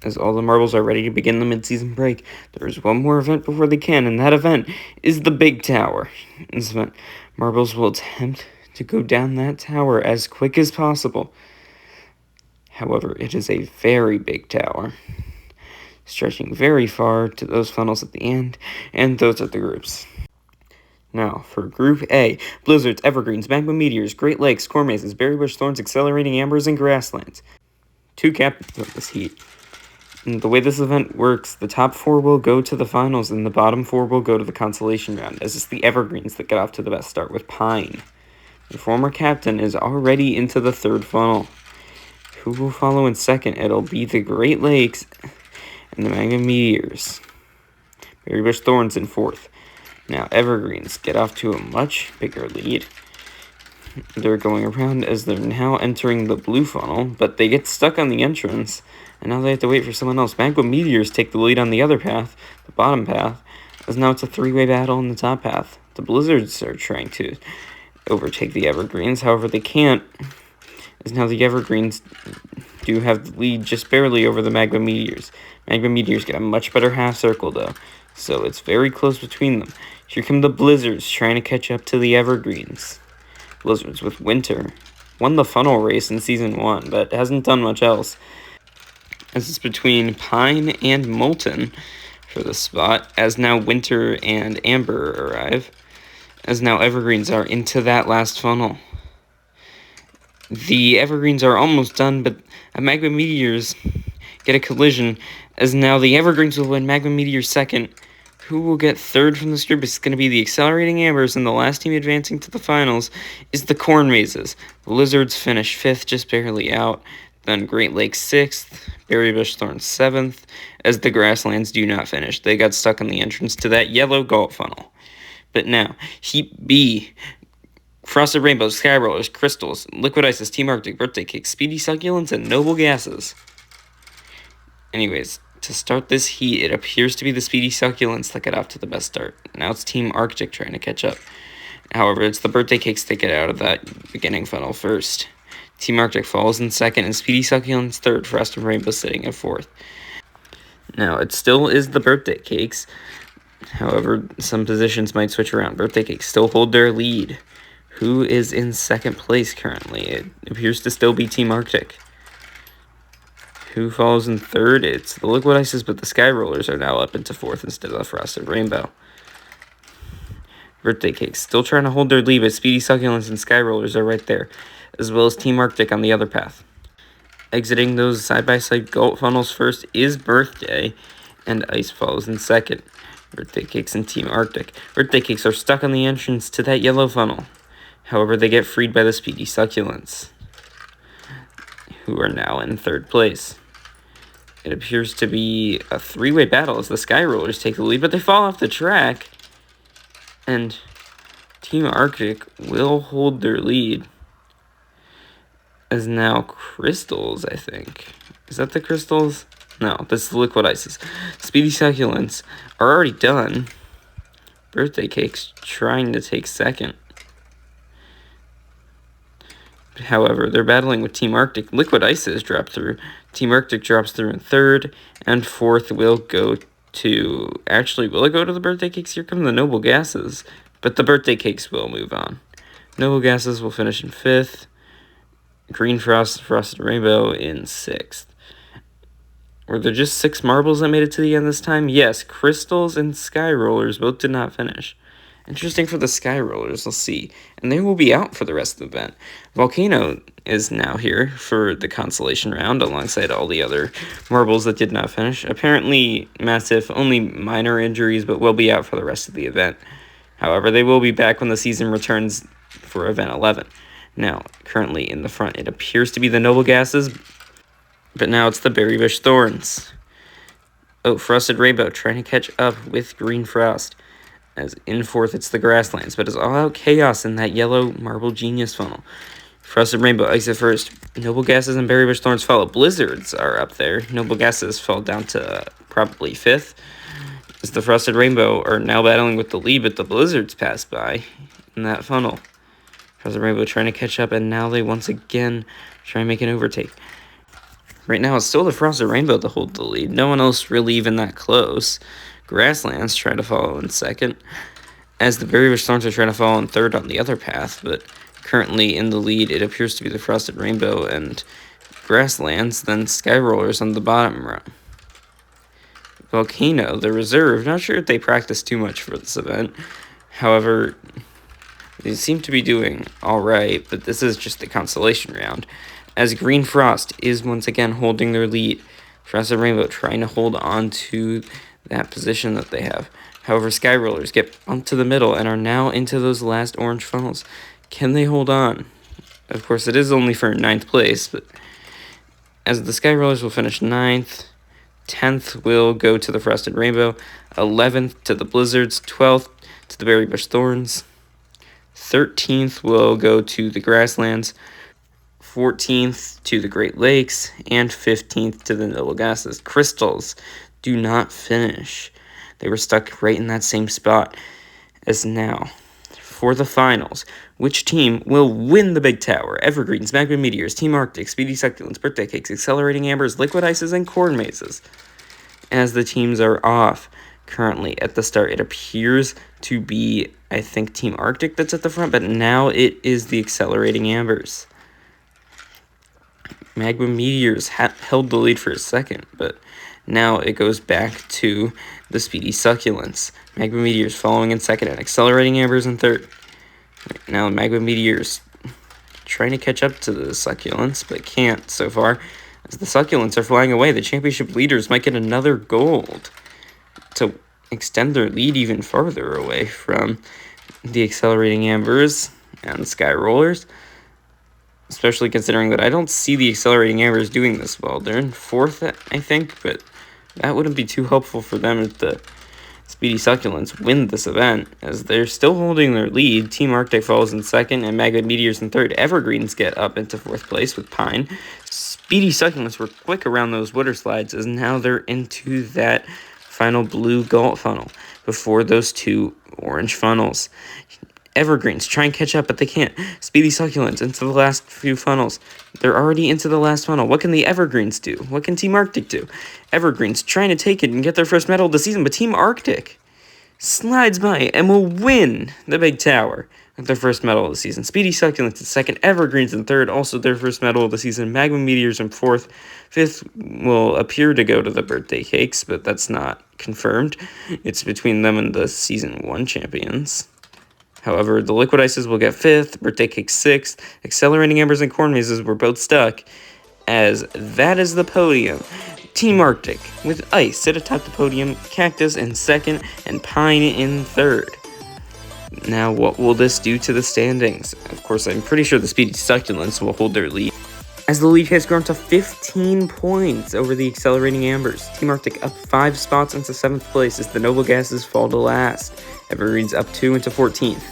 As all the marbles are ready to begin the mid-season break, there is one more event before they can, and that event is the Big Tower. In this event, marbles will attempt to go down that tower as quick as possible. However, it is a very big tower, stretching very far to those funnels at the end, and those are the groups. Now, for Group A, blizzards, evergreens, magma meteors, Great Lakes, corn mazes, berry bush thorns, accelerating ambers, and grasslands. 2 captains of this heat. And the way this event works, the top 4 will go to the finals, and the bottom 4 will go to the consolation round, as it's the evergreens that get off to the best start with Pine. The former captain is already into the 3rd funnel. Who will follow in second? It'll be the Great Lakes and the magma meteors. Berry bush thorns in 4th. Now, evergreens get off to a much bigger lead. They're going around as they're now entering the blue funnel, but they get stuck on the entrance, and now they have to wait for someone else. Magma meteors take the lead on the other path, the bottom path, as now it's a 3-way battle in the top path. The blizzards are trying to overtake the evergreens, however they can't, as now the evergreens do have the lead just barely over the magma meteors. Magma meteors get a much better half circle though, so it's very close between them. Here come the blizzards trying to catch up to the evergreens. Blizzards with winter won the funnel race in season 1, but hasn't done much else, as it's between Pine and Molten for the spot, as now winter and amber arrive, as now evergreens are into that last funnel. The evergreens are almost done, but magma meteors get a collision, as now the evergreens will win, magma meteors second. Who will get 3rd from this group? It's going to be the accelerating ambers, and the last team advancing to the finals is the corn mazes. The lizards finish 5th, just barely out. Then Great Lakes 6th, berry bush thorns 7th, as the grasslands do not finish. They got stuck on the entrance to that yellow gulp funnel. But now, Heat B, frosted rainbows, sky rollers, crystals, liquid ices, Team Arctic, birthday cakes, speedy succulents, and noble gases. Anyways, to start this heat, it appears to be the speedy succulents that get off to the best start. Now it's Team Arctic trying to catch up. However, it's the birthday cakes that get out of that beginning funnel first. Team Arctic falls in second, and speedy succulents third, frosted rainbow sitting at 4th. Now, it still is the birthday cakes. However, some positions might switch around. Birthday cakes still hold their lead. Who is in second place currently? It appears to still be Team Arctic. Who falls in 3rd? It's the liquid ices, but the sky rollers are now up into 4th instead of the frosted rainbow. Birthday cakes still trying to hold their lead, but speedy succulents and sky rollers are right there, as well as Team Arctic on the other path. Exiting those side-by-side gulp funnels first is Birthday, and Ice falls in second. Birthday cakes and Team Arctic. Birthday cakes are stuck on the entrance to that yellow funnel. However, they get freed by the speedy succulents, who are now in 3rd place. It appears to be a 3-way battle as the sky rollers take the lead, but they fall off the track, and Team Arctic will hold their lead, as now crystals, I think. Is that the crystals? No, this is the liquid ices. Speedy succulents are already done. Birthday cakes trying to take second. However, they're battling with Team Arctic. Liquid ices drop through. Team Arctic drops through in 3rd, and 4th will go to... Actually, will it go to the birthday cakes? Here come the noble gases. But the birthday cakes will move on. Noble gases will finish in 5th. Green frost, frosted rainbow in 6th. Were there just 6 marbles that made it to the end this time? Yes, crystals and sky rollers both did not finish. Interesting for the sky rollers, let's see. And they will be out for the rest of the event. Volcano is now here for the consolation round alongside all the other marbles that did not finish. Apparently, Massive, only minor injuries, but will be out for the rest of the event. However, they will be back when the season returns for event 11. Now, currently in the front, it appears to be the noble gases, but now it's the berry bush thorns. Oh, frosted rainbow trying to catch up with green frost. As in 4th, it's the grasslands, but it's all-out chaos in that yellow marble genius funnel. Frosted rainbow ice at first. Noble gases and berry bush thorns follow. Blizzards are up there. Noble gases fall down to probably 5th. As the frosted rainbow are now battling with the lead, but the blizzards pass by in that funnel. Frosted rainbow trying to catch up, and now they once again try and make an overtake. Right now, it's still the Frosted Rainbow to hold the lead. No one else really even that close. Grasslands try to follow in second, as the Berry Bush Thorns are trying to follow in third on the other path, but currently in the lead, it appears to be the Frosted Rainbow and Grasslands, then Sky Rollers on the bottom row. Volcano, the reserve, not sure if they practice too much for this event. However, they seem to be doing alright, but this is just the consolation round, as Green Frost is once again holding their lead. Frosted Rainbow trying to hold on to that position that they have. However, Sky Rollers get onto the middle and are now into those last orange funnels. Can they hold on? Of course, it is only for 9th place, but as the Sky Rollers will finish 9th, 10th will go to the Frosted Rainbow, 11th to the Blizzards, 12th to the Berry Bush Thorns, 13th will go to the Grasslands, 14th to the Great Lakes, and 15th to the Noble Gases. Crystals do not finish. They were stuck right in that same spot as now. For the finals, which team will win the Big Tower? Evergreens, Magma Meteors, Team Arctic, Speedy Succulents, Birthday Cakes, Accelerating Ambers, Liquid Ices, and Corn Mazes. As the teams are off currently at the start, it appears to be, I think, Team Arctic that's at the front, but now it is the Accelerating Ambers. Magma Meteors held the lead for a second, but now it goes back to the Speedy Succulents. Magma Meteors following in second and Accelerating Ambers in third. Now Magma Meteors trying to catch up to the Succulents, but can't so far. As the Succulents are flying away, the championship leaders might get another gold to extend their lead even farther away from the Accelerating Ambers and Sky Rollers. Especially considering that I don't see the Accelerating Ambers doing this well. They're in 4th, I think, but that wouldn't be too helpful for them if the Speedy Succulents win this event, as they're still holding their lead. Team Arctic falls in 2nd, and Magma Meteors in 3rd. Evergreens get up into 4th place with Pine. Speedy Succulents were quick around those water slides, as now they're into that final blue gaunt funnel before those 2 orange funnels. Evergreens try and catch up, but they can't. Speedy Succulents into the last few funnels. They're already into the last funnel. What can the Evergreens do? What can Team Arctic do? Evergreens trying to take it and get their first medal of the season, but Team Arctic slides by and will win the Big Tower with their first medal of the season. Speedy Succulents in 2nd, Evergreens in 3rd, also their first medal of the season. Magma Meteors in 4th. 5th will appear to go to the Birthday Cakes, but that's not confirmed. It's between them and the Season 1 champions. However, the Liquid Ices will get 5th, Birthday Cake 6th, Accelerating Ambers and Corn Mazes were both stuck, as that is the podium. Team Arctic, with Ice sit atop the podium, Cactus in 2nd, and Pine in 3rd. Now, what will this do to the standings? Of course, I'm pretty sure the Speedy Succulents will hold their lead, as the lead has grown to 15 points over the Accelerating Ambers. Team Arctic up 5 spots into 7th place as the Noble Gases fall to last. Evergreens up 2 into 14th.